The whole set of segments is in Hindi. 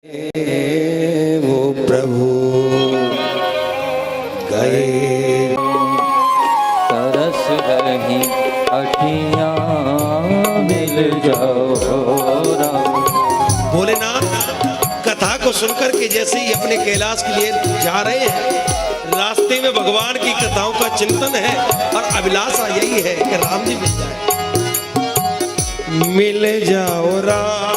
वो प्रभु गए तरस रही अखियां मिल जाओ राम। भोलेनाथ कथा को सुनकर के जैसे ही अपने कैलाश के लिए जा रहे हैं, रास्ते में भगवान की कथाओं का चिंतन है और अभिलाषा यही है कि राम जी मिल जाओ राम।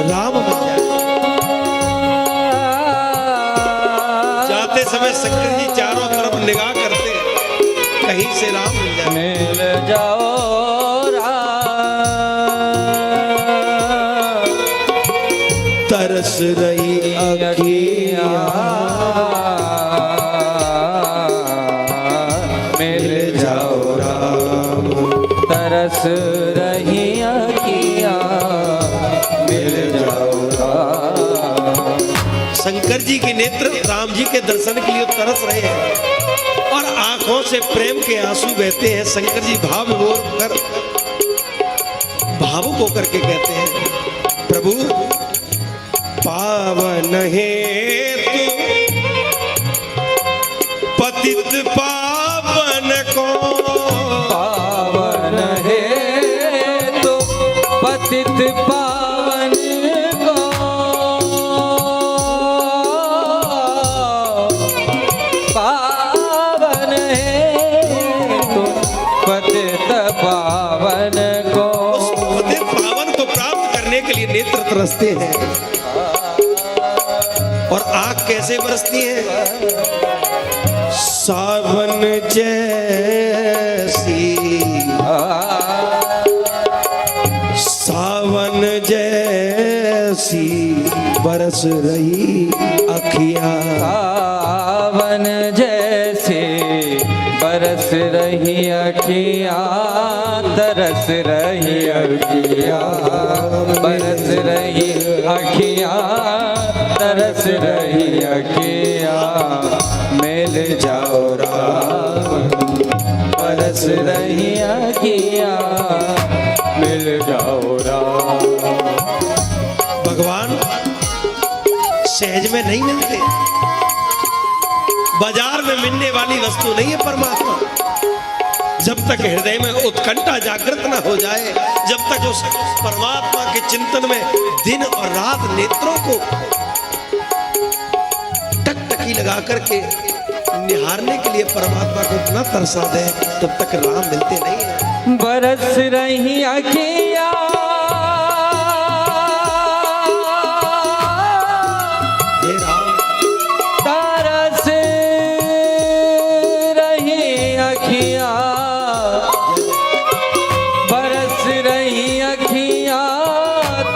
राम मिल जाए। जाते समय शंकर जी चारों तरफ निगाह करते हैं, कहीं से राम मिल जाए। मिल जाओ तरस रही अखियां मिल जाओ राम। तरस रही अखियां मिल जाओ राम। शंकर जी के नेत्र राम जी के दर्शन के लिए तरस रहे हैं और आंखों से प्रेम के आंसू बहते हैं। शंकर जी भावुक होकर के कहते हैं, प्रभु पावन है तू पतित पावन को। पावन है तो पतित पावन को। पावन है तो पतित पावन को। उस पतित पावन को प्राप्त करने के लिए नेत्र तरसते हैं और आंख कैसे बरसती है? सावन जैसी, सावन जैसी बरस रही अखियां। सावन जैसे बरस रही अखियां, तरस रही अखियां, बरस रही अखियां, तरस रही अखियां। मिल जाओ राम। बरस रही अखियां मिल जाओ राम। भगवान सहज में नहीं मिलते, बाजार में मिलने वाली वस्तु नहीं है परमात्मा। जब तक हृदय में उत्कंठा जागृत न हो जाए, जब तक उस परमात्मा के चिंतन में दिन और रात नेत्रों को टकटकी लगा करके निहारने के लिए परमात्मा को इतना तरसा दे, तब तक राम मिलते नहीं है। बरस रही अखियां हे राम, तरस रही अखियां, बरस रही अखियां,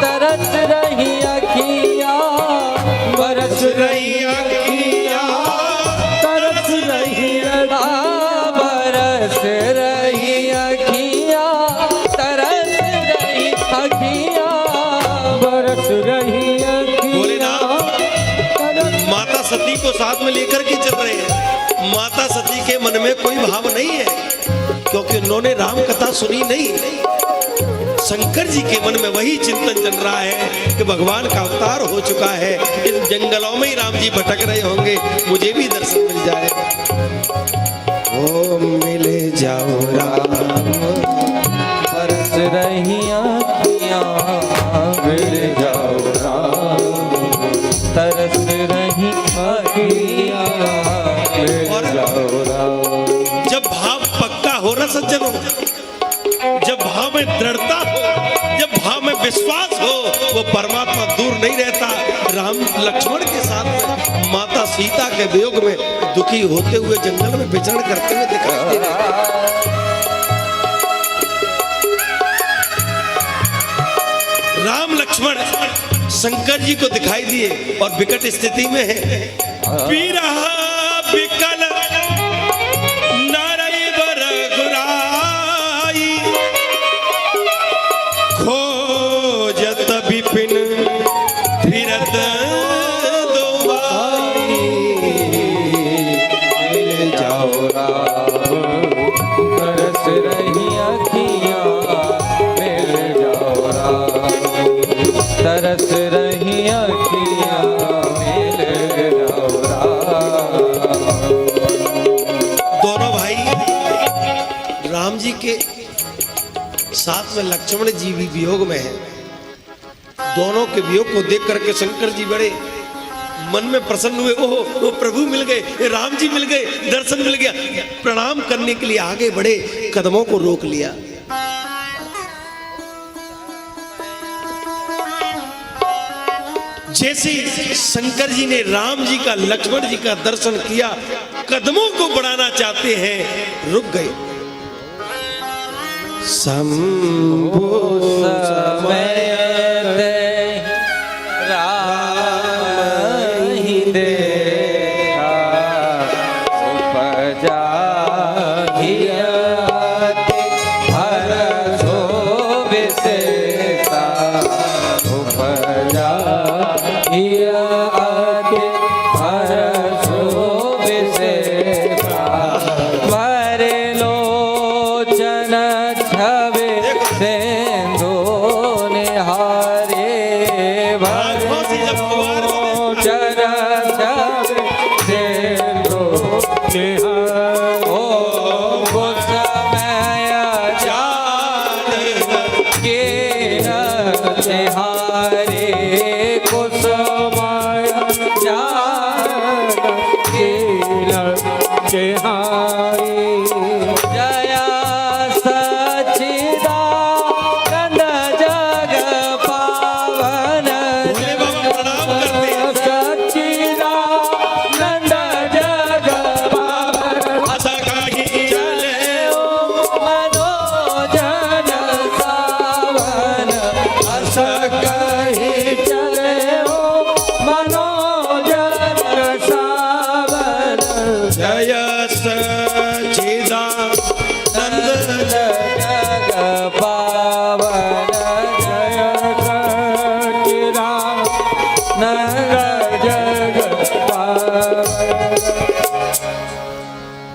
तरस रही अखियां, बरस रही अखियां, तरस रही अखियां, बरस रही अखियां, तरस रही अखियां, बरस रही अखियां। माता सती को साथ में लेकर के चल रहे हैं। माता सती के मन में कोई भाव नहीं है, क्योंकि उन्होंने राम कथा सुनी नहीं। शंकर जी के मन में वही चिंतन चल रहा है कि भगवान का अवतार हो चुका है, इन जंगलों में ही राम जी भटक रहे होंगे, मुझे भी दर्शन मिल जाए। ओ मिले जाओ राम। बरस रही अखियां मिल जाओ राम। तरस रही अखियां मिल जाओ राम। जब भाव पक्का हो ना सज्जनों, जब भाव में दृढ़ता हो, जब भाव में विश्वास हो, वो परमात्मा दूर नहीं रहता। राम लक्ष्मण के साथ माता सीता के वियोग में दुखी होते हुए जंगल में विचरण करते हुए दिखाई दे रहे हैं। राम लक्ष्मण शंकर जी को दिखाई दिए और विकट स्थिति में है। पीरा विकल नारई बर गुराई, खोजत विपिन फिरत दुबाई। मिल जाओ राम। बरस रही अखियां साथ में लक्ष्मण जी भी वियोग में है। दोनों के वियोग को देख करके शंकर जी बड़े मन में प्रसन्न हुए। ओह, वो प्रभु मिल गए, राम जी मिल गए, दर्शन मिल गया। प्रणाम करने के लिए आगे बढ़े, कदमों को रोक लिया। जैसे शंकर जी ने राम जी का, लक्ष्मण जी का दर्शन किया, कदमों को बढ़ाना चाहते हैं, रुक गए। शंभु समय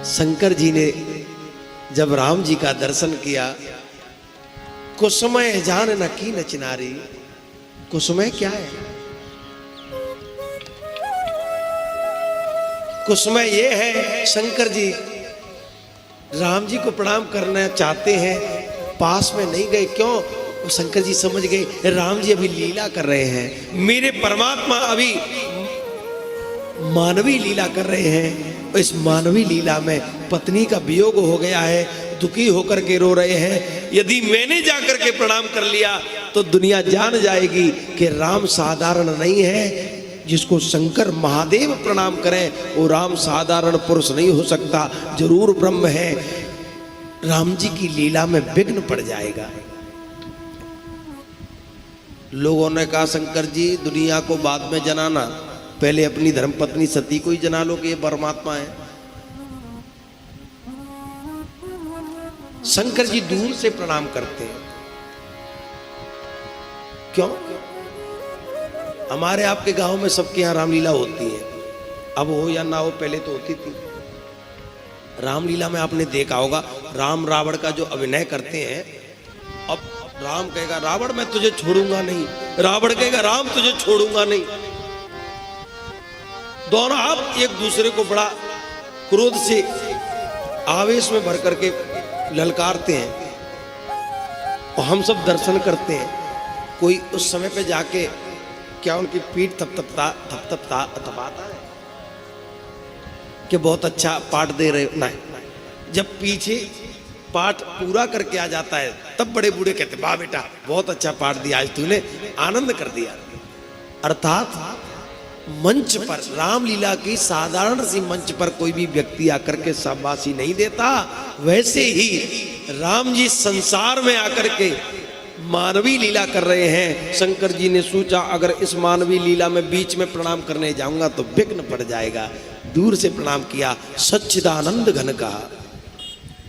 शंकर जी ने जब राम जी का दर्शन किया, कुसुमय जान न की न चिनारी। कुसुमय क्या है? कुसुमय ये है, शंकर जी राम जी को प्रणाम करना चाहते हैं, पास में नहीं गए। क्यों? शंकर जी समझ गए राम जी अभी लीला कर रहे हैं, मेरे परमात्मा अभी मानवी लीला कर रहे हैं। इस मानवी लीला में पत्नी का वियोग हो गया है, दुखी होकर के रो रहे हैं। यदि मैंने जाकर के प्रणाम कर लिया तो दुनिया जान जाएगी कि राम साधारण नहीं है। जिसको शंकर महादेव प्रणाम करें वो राम साधारण पुरुष नहीं हो सकता, जरूर ब्रह्म है। राम जी की लीला में विघ्न पड़ जाएगा। लोगों ने कहा शंकर जी दुनिया को बाद में जनाना, पहले अपनी धर्मपत्नी सती को ही जना लो कि ये परमात्मा है। शंकर जी दूर से प्रणाम करते हैं। क्यों? हमारे आपके गांव में सबके यहाँ रामलीला होती है, अब हो या ना हो, पहले तो होती थी। रामलीला में आपने देखा होगा राम रावण का जो अभिनय करते हैं। अब राम कहेगा रावण मैं तुझे छोड़ूंगा नहीं, रावण कहेगा राम तुझे छोड़ूंगा नहीं। दोनों आप एक दूसरे को बड़ा क्रोध से आवेश में भर करके ललकारते हैं और हम सब दर्शन करते हैं। कोई उस समय पे जाके क्या उनकी पीठ थपथपाता है कि बहुत अच्छा पाठ दे रहे हो? नहीं। जब पीछे पाठ पूरा करके आ जाता है तब बड़े बूढ़े कहते वाह बेटा बहुत अच्छा पाठ दिया, आज तूने आनंद कर दिया। अर्थात मंच पर रामलीला की साधारण सी मंच पर कोई भी व्यक्ति आकर के शाबाशी नहीं देता, वैसे ही राम जी संसार में आकर के मानवी लीला कर रहे हैं। शंकर जी ने सोचा अगर इस मानवी लीला में बीच में प्रणाम करने जाऊंगा तो विघ्न पड़ जाएगा। दूर से प्रणाम किया, सच्चिदानंद घन कहा,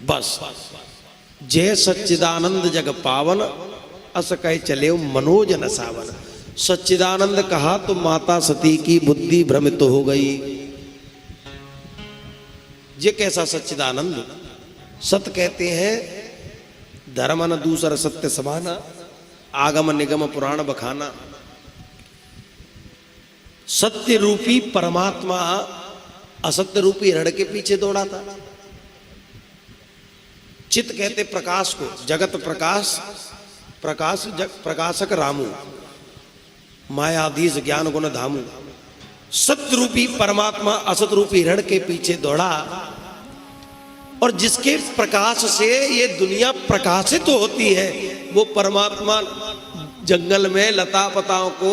बस जय सच्चिदानंद जग पावन, अस कह चले मनोजन सावन। सच्चिदानंद कहा तो माता सती की बुद्धि भ्रमित हो गई। ये कैसा सच्चिदानंद? सत कहते हैं धर्म न दूसरा सत्य समाना, आगम निगम पुराण बखाना। सत्य रूपी परमात्मा असत्य रूपी हृदय के पीछे दौड़ा था। चित कहते प्रकाश को, जगत प्रकाश, प्रकाशक रामू, मायाधीश ज्ञान गुण धामू। सत्य रूपी परमात्मा असत रूपी हिरण के पीछे दौड़ा, और जिसके प्रकाश से ये दुनिया प्रकाशित होती है, वो परमात्मा जंगल में लता पताओं को,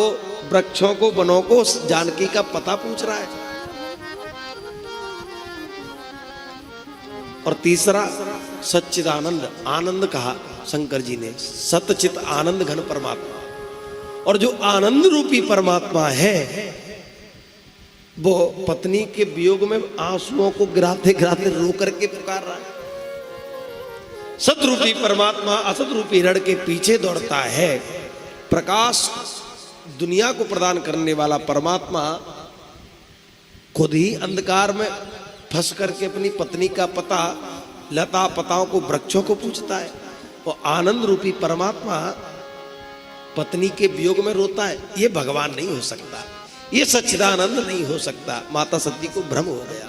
वृक्षों को, वनों को जानकी का पता पूछ रहा है। और तीसरा सच्चिदानंद, आनंद कहा शंकर जी ने, सतचित आनंद घन परमात्मा। और जो आनंद रूपी परमात्मा है वो पत्नी के वियोग में आंसुओं को गिराते गिराते रो करके पुकार रहा है। सतरूपी परमात्मा असत रूपी हिरण के पीछे दौड़ता है। प्रकाश दुनिया को प्रदान करने वाला परमात्मा खुद ही अंधकार में फंस करके अपनी पत्नी का पता लता पताओं को, वृक्षों को पूछता है। वो आनंद रूपी परमात्मा पत्नी के वियोग में रोता है। ये भगवान नहीं हो सकता, ये सच्चिदानंद नहीं हो सकता। माता सती को भ्रम हो गया।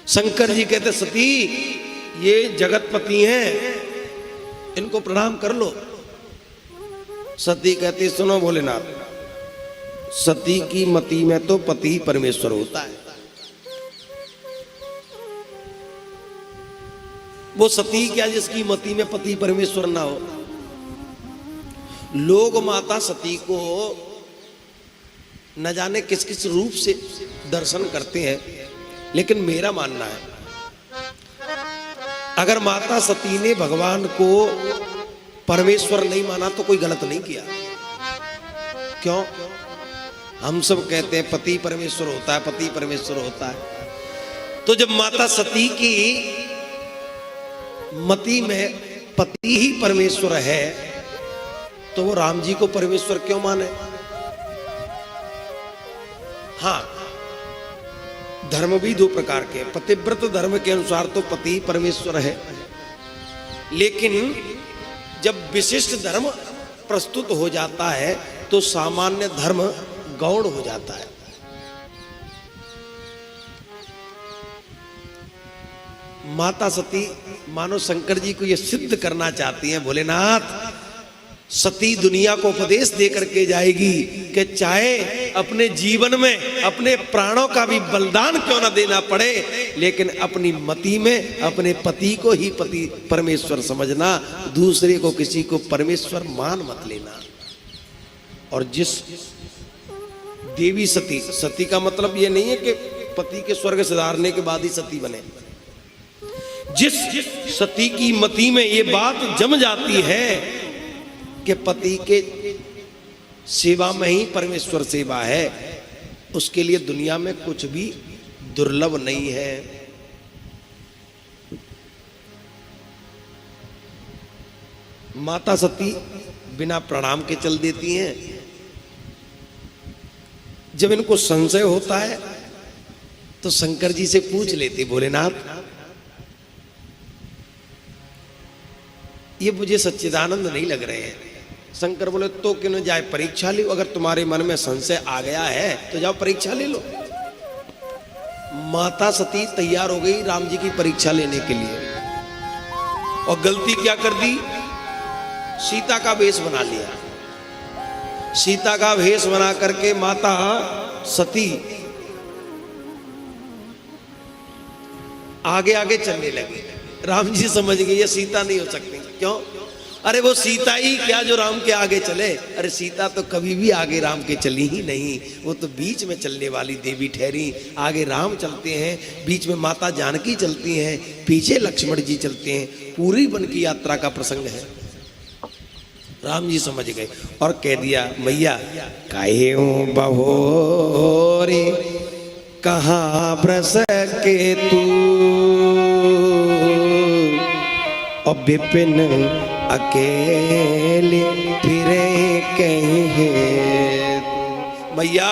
शंकर जी कहते सती ये जगतपति हैं, इनको प्रणाम कर लो। सती कहती सुनो भोलेनाथ, सती की मति में तो पति ही परमेश्वर होता है। वो सती क्या जिसकी मति में पति परमेश्वर ना हो। लोग माता सती को न जाने किस किस रूप से दर्शन करते हैं, लेकिन मेरा मानना है अगर माता सती ने भगवान को परमेश्वर नहीं माना तो कोई गलत नहीं किया। क्यों? हम सब कहते हैं पति परमेश्वर होता है, पति परमेश्वर होता है। तो जब माता सती की मति में पति ही परमेश्वर है तो वो राम जी को परमेश्वर क्यों माने? हाँ, धर्म भी दो प्रकार के, पतिव्रत धर्म के अनुसार तो पति परमेश्वर है, लेकिन जब विशिष्ट धर्म प्रस्तुत हो जाता है तो सामान्य धर्म गौण हो जाता है। माता सती मानो शंकर जी को यह सिद्ध करना चाहती हैं, भोलेनाथ सती दुनिया को उपदेश दे करके जाएगी कि चाहे अपने जीवन में अपने प्राणों का भी बलिदान क्यों ना देना पड़े, लेकिन अपनी मति में अपने पति को ही पति परमेश्वर समझना, दूसरे को किसी को परमेश्वर मान मत लेना। और जिस देवी सती, सती का मतलब ये नहीं है कि पति के स्वर्ग सिधारने के बाद ही सती बने। जिस सती की मति में ये बात जम जाती है कि पति के सेवा में ही परमेश्वर सेवा है, उसके लिए दुनिया में कुछ भी दुर्लभ नहीं है। माता सती बिना प्रणाम के चल देती हैं। जब इनको संशय होता है तो शंकर जी से पूछ लेती, भोलेनाथ ये मुझे सच्चिदानंद नहीं लग रहे हैं। शंकर बोले तो क्यों न जाए परीक्षा लो, अगर तुम्हारे मन में संशय आ गया है तो जाओ परीक्षा ले लो। माता सती तैयार हो गई राम जी की परीक्षा लेने के लिए, और गलती क्या कर दी, सीता का वेश बना लिया। सीता का वेश बना करके माता सती आगे आगे चलने लगी। राम जी समझ गए ये सीता नहीं हो सकती। क्यों? अरे वो सीता ही क्या जो राम के आगे चले? अरे सीता तो कभी भी आगे राम के चली ही नहीं, वो तो बीच में चलने वाली देवी ठहरी। आगे राम चलते हैं, बीच में माता जानकी चलती हैं, पीछे लक्ष्मण जी चलते हैं। पूरी वन की यात्रा का प्रसंग है। राम जी समझ गए और कह दिया, मैया काहे बहोरे कहाँ बरस के तू, और विपिन अकेले फिरे कहीं। मैया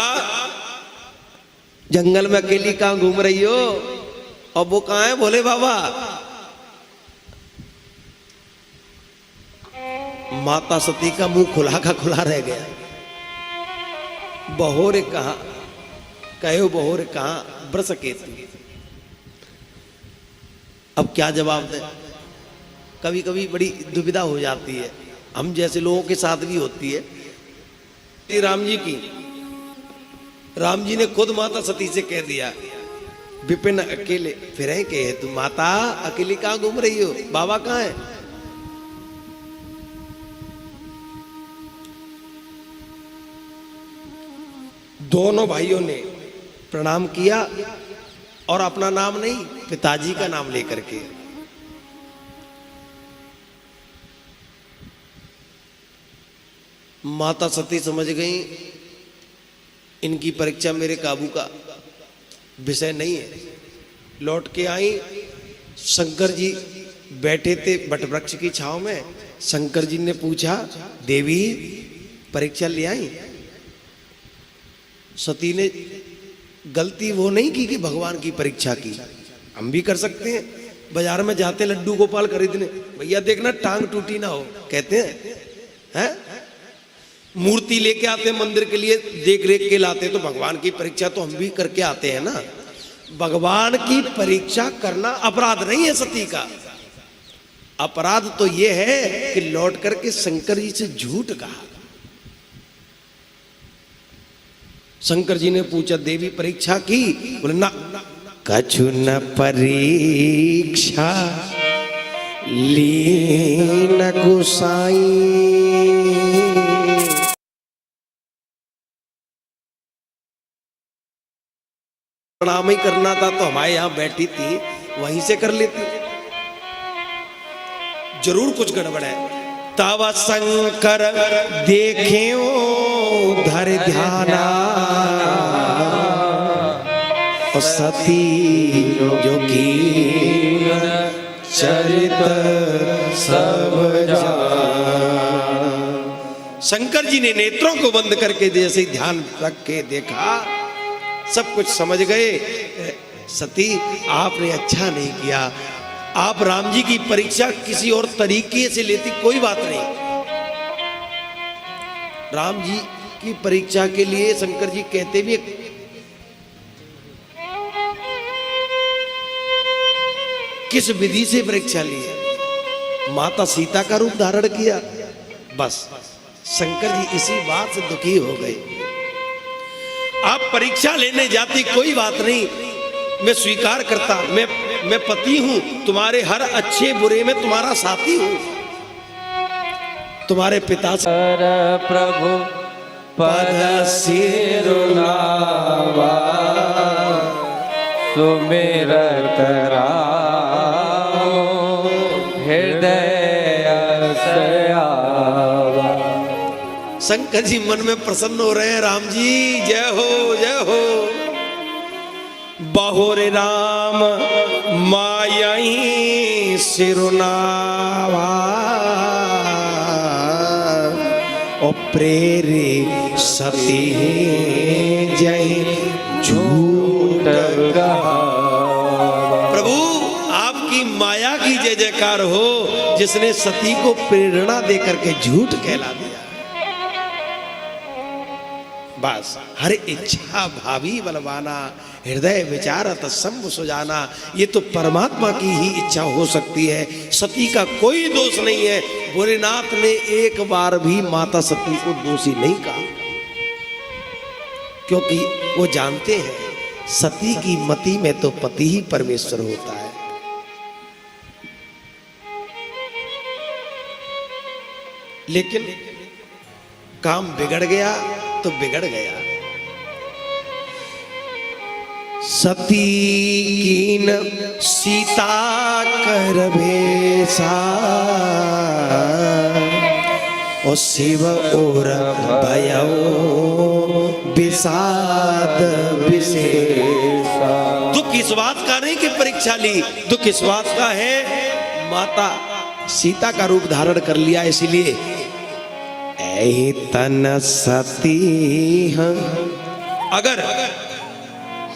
जंगल में अकेली कहाँ घूम रही हो? और वो कहाँ है भोले बाबा? माता सती का मुंह खुला का खुला रह गया। बहोरे कहाँ, कहो बहोरे कहाँ बरस के तू। अब क्या जवाब दें? कभी कभी बड़ी दुविधा हो जाती है, हम जैसे लोगों के साथ भी होती है। राम जी की, राम जी ने खुद माता सती से कह दिया, विपिन अकेले फिर के तुम माता अकेली कहां घूम रही हो, बाबा कहां है? दोनों भाइयों ने प्रणाम किया और अपना नाम नहीं, पिताजी का नाम लेकर के। माता सती समझ गई इनकी परीक्षा मेरे काबू का विषय नहीं है। लौट के आई, शंकर जी बैठे थे वटवृक्ष की छांव में। शंकर जी ने पूछा, देवी परीक्षा ले आई? सती ने गलती वो नहीं की कि भगवान की परीक्षा की, हम भी कर सकते हैं। बाजार में जाते लड्डू गोपाल खरीदने, भैया देखना टांग टूटी ना हो, कहते हैं? मूर्ति लेके आते मंदिर के लिए, देख रेख के लाते, तो भगवान की परीक्षा तो हम भी करके आते हैं ना। भगवान की परीक्षा करना अपराध नहीं है सती का। अपराध तो ये है कि लौट करके शंकर जी से झूठ कहा। शंकर जी ने पूछा, देवी परीक्षा की? बोले ना, कछु न परीक्षा लीन गुसाई। प्रणाम ही करना था तो हमारे यहां बैठी थी, वहीं से कर लेती। जरूर कुछ गड़बड़ है। तब शंकर देखे धर ध्याना, और सती जो की चरित सब जान। शंकर जी ने नेत्रों को बंद करके जैसे ध्यान रख के देखा, सब कुछ समझ गए। सती आपने अच्छा नहीं किया, आप राम जी की परीक्षा किसी और तरीके से लेती, कोई बात नहीं। राम जी की परीक्षा के लिए शंकर जी कहते भी, किस विधि से परीक्षा ली? माता सीता का रूप धारण किया। बस शंकर जी इसी बात से दुखी हो गए। आप परीक्षा लेने जाती, कोई बात नहीं, मैं स्वीकार करता, मैं पति हूं, तुम्हारे हर अच्छे बुरे में तुम्हारा साथी हूं। तुम्हारे पिता से प्रभु पद सिरुलावा, सुमिरत राम हृदय सयावा। शंकर जी मन में प्रसन्न हो रहे हैं, राम जी जय हो जय हो। बहुरे राम मायही सिरुनावा, और प्रेरे सती जय झूठ कहा। प्रभु आपकी माया की जय जयकार हो, जिसने सती को प्रेरणा देकर के झूठ कहला दिया। बस हर इच्छा भावी बलवाना, हृदय विचारत शंभु सुजाना, ये तो परमात्मा की ही इच्छा हो सकती है। सती का कोई दोष नहीं है। भोलेनाथ ने एक बार भी माता सती को दोषी नहीं कहा, क्योंकि वो जानते हैं सती की मति में तो पति ही परमेश्वर होता है। लेकिन काम बिगड़ गया तो बिगड़ गया। सती कीन सीता कर भेसा, और शिव और भयो विषाद विशेषा। दुख इस बात का नहीं कि परीक्षा ली, दुख इस बात का है माता सीता का रूप धारण कर लिया, इसलिए ऐ तन सती। अगर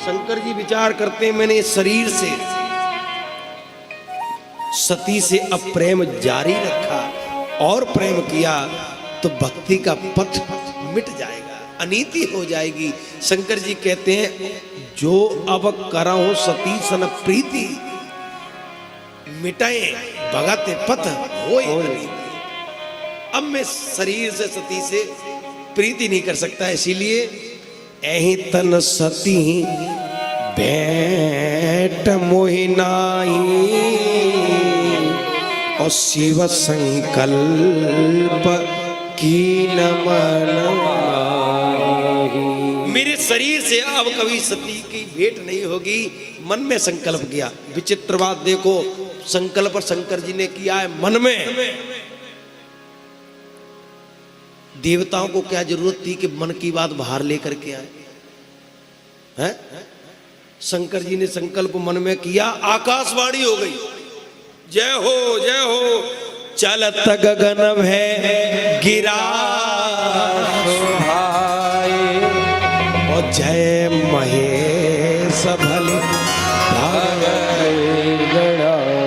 शंकर जी विचार करते हैं मैंने शरीर से सती से अब प्रेम जारी रखा और प्रेम किया, तो भक्ति का पथ मिट जाएगा, अनीति हो जाएगी। शंकर जी कहते हैं, जो अब करहु सती सन प्रीति, मिटाए भगत पथ होए अनीति। अब मैं शरीर से सती से प्रीति नहीं कर सकता, इसीलिए एहि तन सती भेंट मोहि नाहि और शिव संकल्प कीन मन माहि। मेरे शरीर से अब कभी सती की भेंट नहीं होगी, मन में संकल्प किया। विचित्र बात देखो, संकल्प शंकर जी ने किया है मन में। देवताओं को क्या जरूरत थी कि मन की बात बाहर लेकर के आए हैं? शंकर जी ने संकल्प मन में किया, आकाशवाणी हो गई, जय हो जय हो। चलत गगन है गिरा और जय महेश भले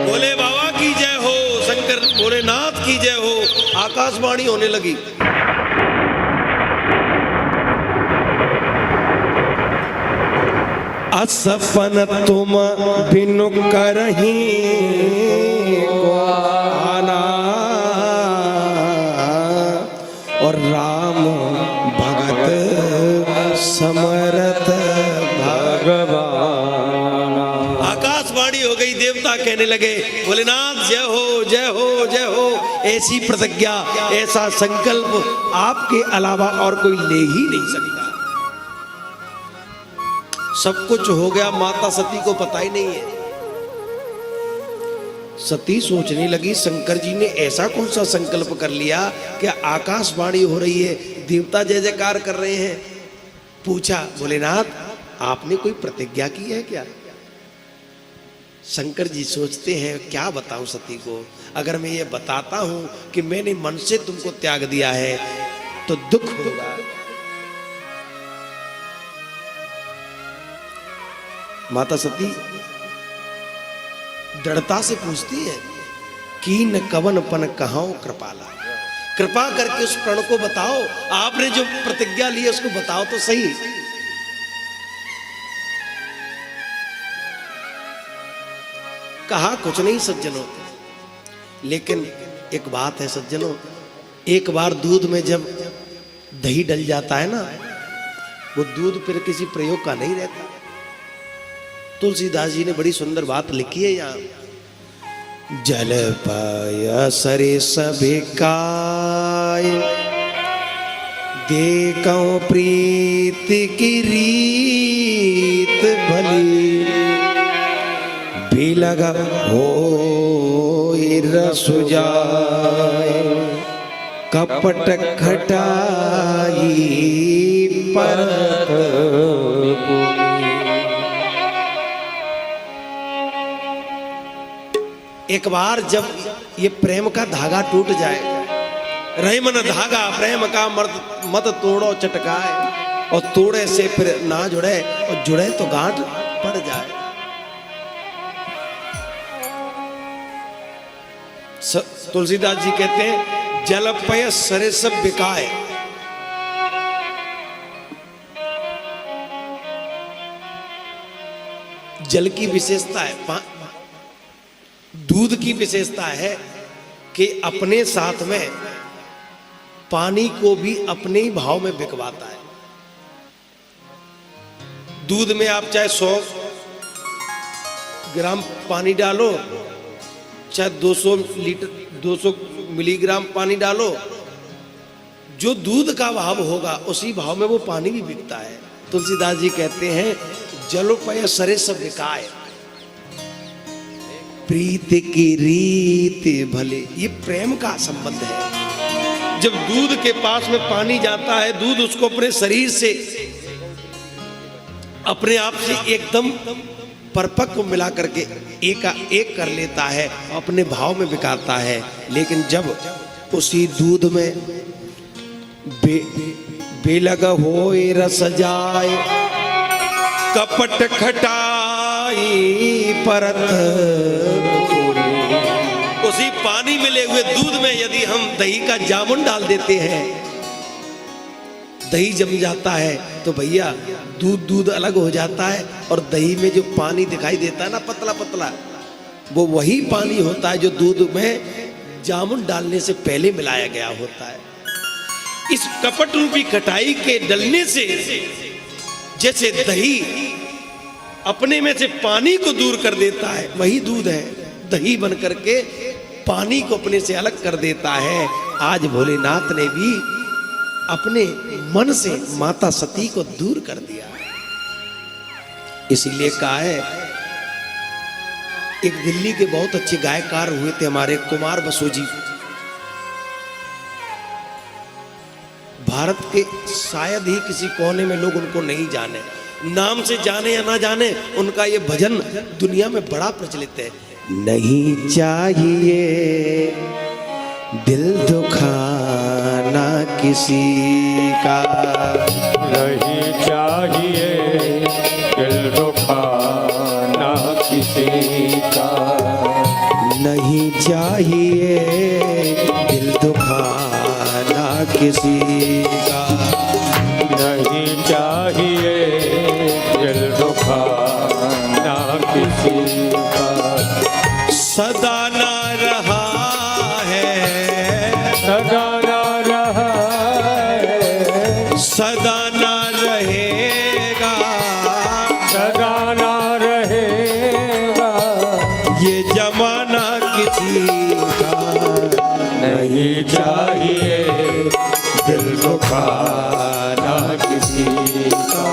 भोले बाबा की जय हो, शंकर भोलेनाथ की जय हो। आकाशवाणी होने लगी। असपन तुम बिनु करही आना और राम भगत समरथ भगवान। आकाशवाणी हो गई, देवता कहने लगे भोलेनाथ जय हो जय हो जय हो। ऐसी प्रतिज्ञा, ऐसा संकल्प आपके अलावा और कोई ले ही नहीं सकता। सब कुछ हो गया, माता सती को पता ही नहीं है। सती सोचने लगी शंकर जी ने ऐसा कौन सा संकल्प कर लिया कि आकाशवाणी हो रही है, देवता जय जयकार कर रहे हैं। पूछा भोलेनाथ आपने कोई प्रतिज्ञा की है क्या? शंकर जी सोचते हैं क्या बताऊं सती को, अगर मैं ये बताता हूं कि मैंने मन से तुमको त्याग दिया है तो दुख होगा। माता सती दृढ़ता से पूछती है कि न कवन पन कहाओ कृपाला, कृपा करके उस प्रण को बताओ, आपने जो प्रतिज्ञा ली है उसको बताओ तो सही। कहा कुछ नहीं सज्जनों, लेकिन एक बात है सज्जनों, एक बार दूध में जब दही डल जाता है ना, वो दूध फिर किसी प्रयोग का नहीं रहता। तुलसीदास जी ने बड़ी सुंदर बात लिखी है यहाँ। जल पाया सरे सबिकाय देखो प्रीति की रीत भली भी लगा हो रस जाए कपट खटाई परत एक बार जब ये प्रेम का धागा टूट जाए, रहे मन धागा प्रेम का मत तोड़ो चटकाए, और तोड़े से फिर ना जुड़े और जुड़े तो गांठ पड़ जाए। तुलसीदास जी कहते हैं जल पय सरे सब बिकाए। जल की विशेषता है, दूध की विशेषता है कि अपने साथ में पानी को भी अपने ही भाव में बिकवाता है। दूध में आप चाहे 100 ग्राम पानी डालो, चाहे 200 मिलीग्राम पानी डालो, जो दूध का भाव होगा उसी भाव में वो पानी भी बिकता है। तुलसीदास जी कहते हैं जलोपय सरे सब बिकाए, प्रीति की रीति भले। ये प्रेम का संबंध है। जब दूध के पास में पानी जाता है, दूध उसको अपने शरीर से अपने आप से एकदम परिपक्व मिला करके एक कर लेता है, अपने भाव में बिकाता है। लेकिन जब उसी दूध में बेलग होए रस जाए कपट खटाई परत, उसी पानी मिले हुए दूध में यदि हम दही का जामुन डाल देते हैं, दही जम जाता है तो भैया दूध अलग हो जाता है, और दही में जो पानी दिखाई देता है ना पतला पतला, वो वही पानी होता है जो दूध में जामुन डालने से पहले मिलाया गया होता है। इस कपट रूपी खटाई के डलने से जैसे दही अपने में से पानी को दूर कर देता है, वही दूध है दही बन करके पानी को अपने से अलग कर देता है। आज भोलेनाथ ने भी अपने मन से माता सती को दूर कर दिया। इसीलिए कहा है, एक दिल्ली के बहुत अच्छे गायकार हुए थे हमारे कुमार बसु जी। भारत के शायद ही किसी कोने में लोग उनको नहीं जाने, नाम से जाने या ना जाने, उनका ये भजन दुनिया में बड़ा प्रचलित है। नहीं चाहिए दिल दुखाना किसी का, नहीं चाहिए दिल दुखाना किसी का, नहीं चाहिए दिल दुखाना किसी का, नहीं चाहिए दिल दुखाना किसी का। सदा ना रहा है, सदा ना रहा है, सदा ना रहेगा, सदा ना रहेगा, ये जमाना किसी का। नहीं चाहिए दिल दुखाना किसी का,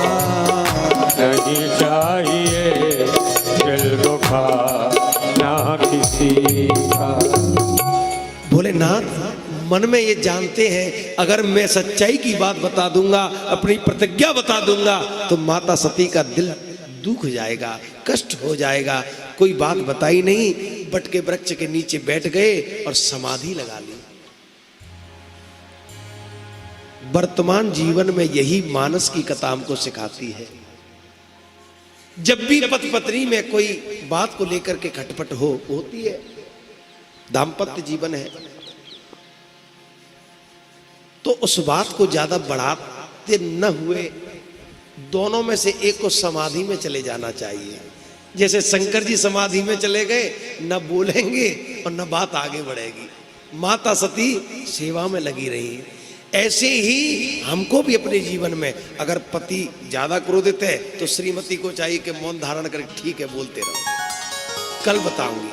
नहीं चाहिए दिल दुखाना किसी का। भोलेनाथ मन में ये जानते हैं, अगर मैं सच्चाई की बात बता दूंगा, अपनी प्रतिज्ञा बता दूंगा, तो माता सती का दिल दुख जाएगा, कष्ट हो जाएगा। कोई बात बताई नहीं, बट के वृक्ष के नीचे बैठ गए और समाधि लगा ली। वर्तमान जीवन में यही मानस की कथा हमको सिखाती है। जब भी पति पत्नी में कोई बात को लेकर के खटपट होती है, दाम्पत्य जीवन है, तो उस बात को ज्यादा बढ़ाते न हुए दोनों में से एक को समाधि में चले जाना चाहिए। जैसे शंकर जी समाधि में चले गए, न बोलेंगे और न बात आगे बढ़ेगी, माता सती सेवा में लगी रही। ऐसे ही हमको भी अपने जीवन में अगर पति ज्यादा क्रोधित है तो श्रीमती को चाहिए कि मौन धारण करके ठीक है बोलते रहो, कल बताऊंगी,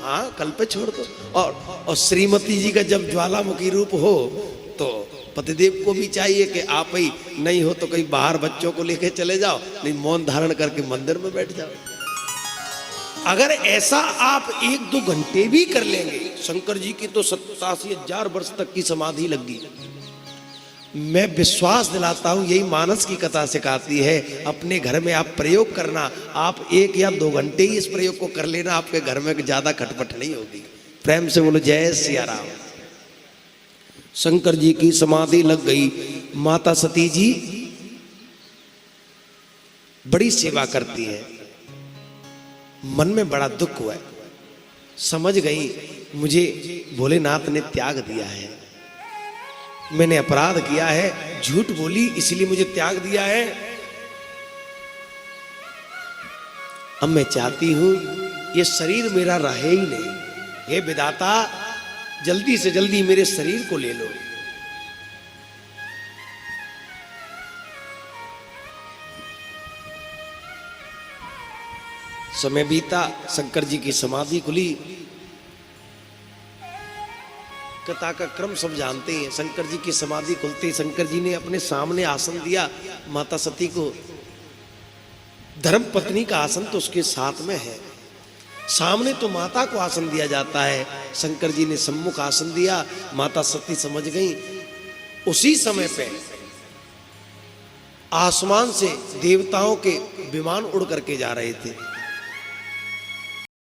हाँ कल पे छोड़ दो। और श्रीमती जी का जब ज्वालामुखी रूप हो तो पतिदेव को भी चाहिए कि आप ही नहीं हो तो कहीं बाहर बच्चों को लेके चले जाओ, नहीं मौन धारण करके मंदिर में बैठ जाओ। अगर ऐसा आप 1-2 घंटे भी कर लेंगे, शंकर जी की तो 87,000 वर्ष तक की समाधि लगी। मैं विश्वास दिलाता हूं, यही मानस की कथा सिखाती है। अपने घर में आप प्रयोग करना, आप 1 या 2 घंटे ही इस प्रयोग को कर लेना, आपके घर में ज्यादा खटपट नहीं होगी। प्रेम से बोलो जय सिया राम। शंकर जी की समाधि लग गई। माता सती जी बड़ी सेवा करती है। मन में बड़ा दुख हुआ, समझ गई मुझे भोलेनाथ ने त्याग दिया है, मैंने अपराध किया है, झूठ बोली इसलिए मुझे त्याग दिया है। अब मैं चाहती हूं ये शरीर मेरा रहे ही नहीं, हे विधाता जल्दी से जल्दी मेरे शरीर को ले लो। समय बीता, शंकर जी की समाधि खुली। कथा का क्रम सब जानते हैं। शंकर जी की समाधि खुलते शंकर जी ने अपने सामने आसन दिया माता सती को। धर्म पत्नी का आसन तो उसके साथ में है, सामने तो माता को आसन दिया जाता है। शंकर जी ने सम्मुख आसन दिया। माता सती समझ गई। उसी समय पे आसमान से देवताओं के विमान उड़ करके जा रहे थे।